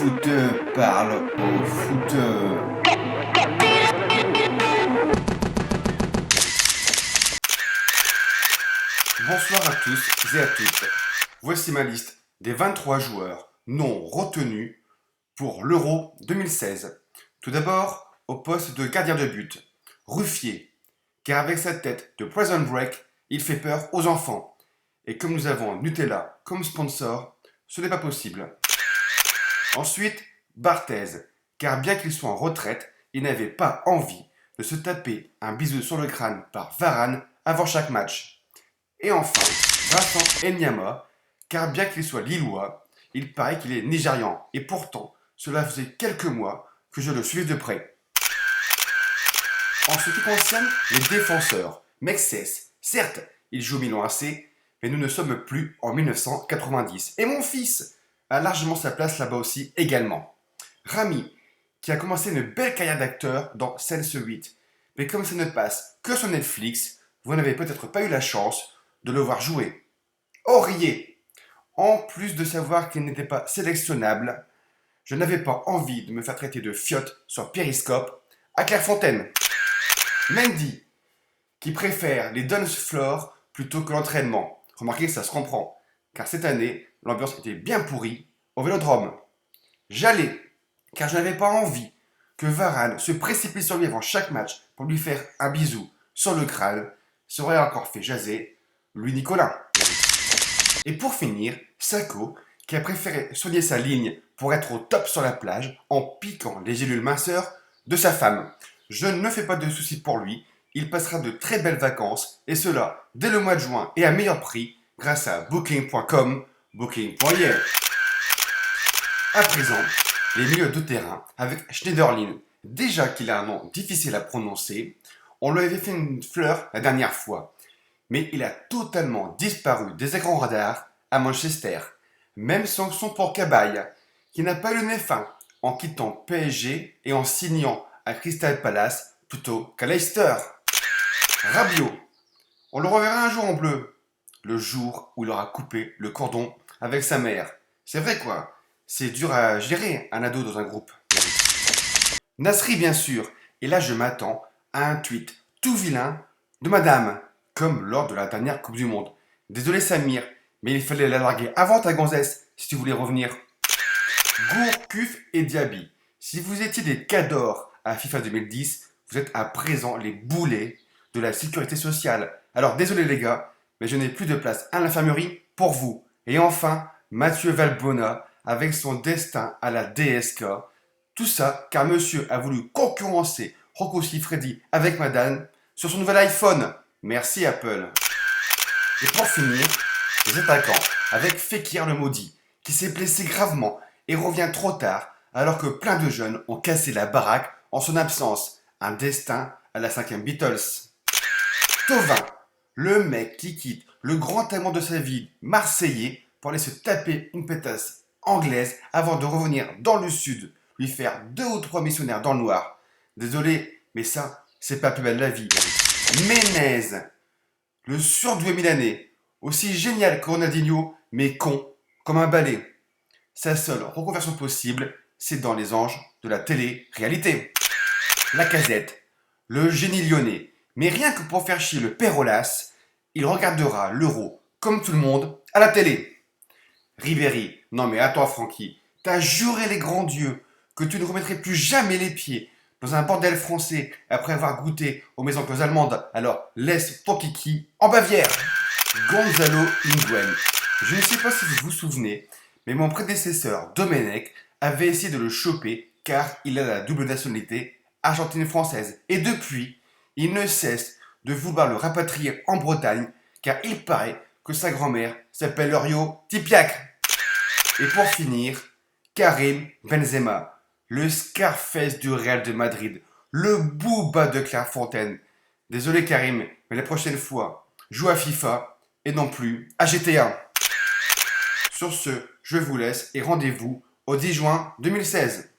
footeux parle aux footeux. Bonsoir à tous et à toutes. Voici ma liste des 23 joueurs non retenus pour l'Euro 2016. Tout d'abord, au poste de gardien de but, Ruffier, car avec sa tête de Prison Break, il fait peur aux enfants. Et comme nous avons Nutella comme sponsor, ce n'est pas possible. Ensuite, Barthez, car bien qu'il soit en retraite, il n'avait pas envie de se taper un bisou sur le crâne par Varane avant chaque match. Et enfin, Vincent Enyama, car bien qu'il soit lillois, il paraît qu'il est nigérian, et pourtant, cela faisait quelques mois que je le suivais de près. En ce qui concerne les défenseurs, Mexès, certes, il joue au Milan AC, mais nous ne sommes plus en 1990. Et mon fils a largement sa place là-bas aussi également. Rami, qui a commencé une belle carrière d'acteur dans Sense 8. Mais comme ça ne passe que sur Netflix, vous n'avez peut-être pas eu la chance de le voir jouer. Aurier, en plus de savoir qu'il n'était pas sélectionnable, je n'avais pas envie de me faire traiter de fiotte sur Periscope à Clairefontaine. Mendy, qui préfère les dance floors plutôt que l'entraînement. Remarquez, ça se comprend, car cette année, l'ambiance était bien pourrie au Vélodrome. Jallet, car je n'avais pas envie que Varane se précipite sur lui avant chaque match pour lui faire un bisou sur le crâne. Ça aurait encore fait jaser Louis Nicolas. Et pour finir, Sako, qui a préféré soigner sa ligne pour être au top sur la plage en piquant les gélules minceurs de sa femme. Je ne me fais pas de soucis pour lui, il passera de très belles vacances, et cela dès le mois de juin et à meilleur prix grâce à Booking.com, Booking.yeah. À présent, les milieux de terrain avec Schneiderlin. Déjà qu'il a un nom difficile à prononcer, on lui avait fait une fleur la dernière fois, mais il a totalement disparu des écrans radars à Manchester, même sanction pour Cabaye, qui n'a pas le nez fin en quittant PSG et en signant à Crystal Palace plutôt qu'à Leicester. Rabiot, on le reverra un jour en bleu, le jour où il aura coupé le cordon avec sa mère. C'est vrai quoi, c'est dur à gérer un ado dans un groupe. Nasri bien sûr, et là je m'attends à un tweet tout vilain de madame, comme lors de la dernière Coupe du Monde. Désolé Samir, mais il fallait la larguer avant ta gonzesse si tu voulais revenir. Gourcuff et Diaby, si vous étiez des cadors à FIFA 2010, vous êtes à présent les boulets de la sécurité sociale. Alors désolé les gars, mais je n'ai plus de place à l'infirmerie pour vous. Et enfin, Mathieu Valbuena avec son destin à la DSK. Tout ça car monsieur a voulu concurrencer Rocco Siffredi avec madame sur son nouvel iPhone. Merci Apple. Et pour finir, les attaquants avec Fekir le maudit, qui s'est blessé gravement et revient trop tard alors que plein de jeunes ont cassé la baraque en son absence. Un destin à la 5e Beatles. Thauvin, le mec qui quitte le grand amour de sa vie marseillais pour aller se taper une pétasse anglaise avant de revenir dans le sud, lui faire 2 ou 3 missionnaires dans le noir. Désolé, mais ça, c'est pas plus belle la vie. Menez, le surdoué milanais, aussi génial que Ronaldinho, mais con comme un balai. Sa seule reconversion possible, c'est dans les anges de la télé-réalité. Lacazette, le génie lyonnais, mais rien que pour faire chier le père Olas, il regardera l'Euro, comme tout le monde, à la télé. Ribéry, non mais attends Francky, t'as juré les grands dieux que tu ne remettrais plus jamais les pieds dans un bordel français après avoir goûté aux maisons closes allemandes, alors laisse ton kiki en Bavière. Gonzalo Higuaín, je ne sais pas si vous vous souvenez, mais mon prédécesseur Domenech avait essayé de le choper car il a la double nationalité argentine-française. Et depuis, il ne cesse de vouloir le rapatrier en Bretagne car il paraît que sa grand-mère s'appelle Lorio Tipiac. Et pour finir, Karim Benzema, le Scarface du Real de Madrid, le Booba de Clairefontaine. Désolé Karim, mais la prochaine fois, joue à FIFA et non plus à GTA. Sur ce, je vous laisse et rendez-vous au 10 juin 2016.